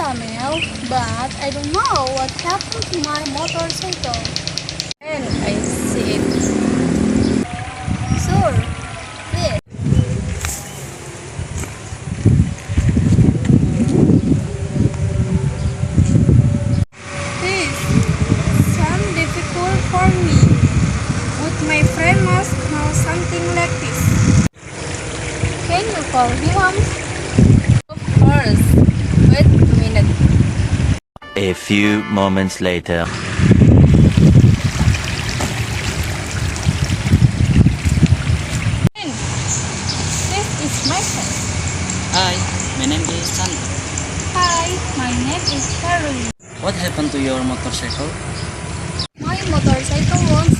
Amel, but I don't know what happened to my motorcycle. And I see it. Sure, please. This sounds difficult for me, but my friend must know something like this. Can you call him? Of course. Wait a minute. A few moments later. This is my friend. Hi, my name is Santa. Hi, my name is Caroline. What happened to your motorcycle? My motorcycle won't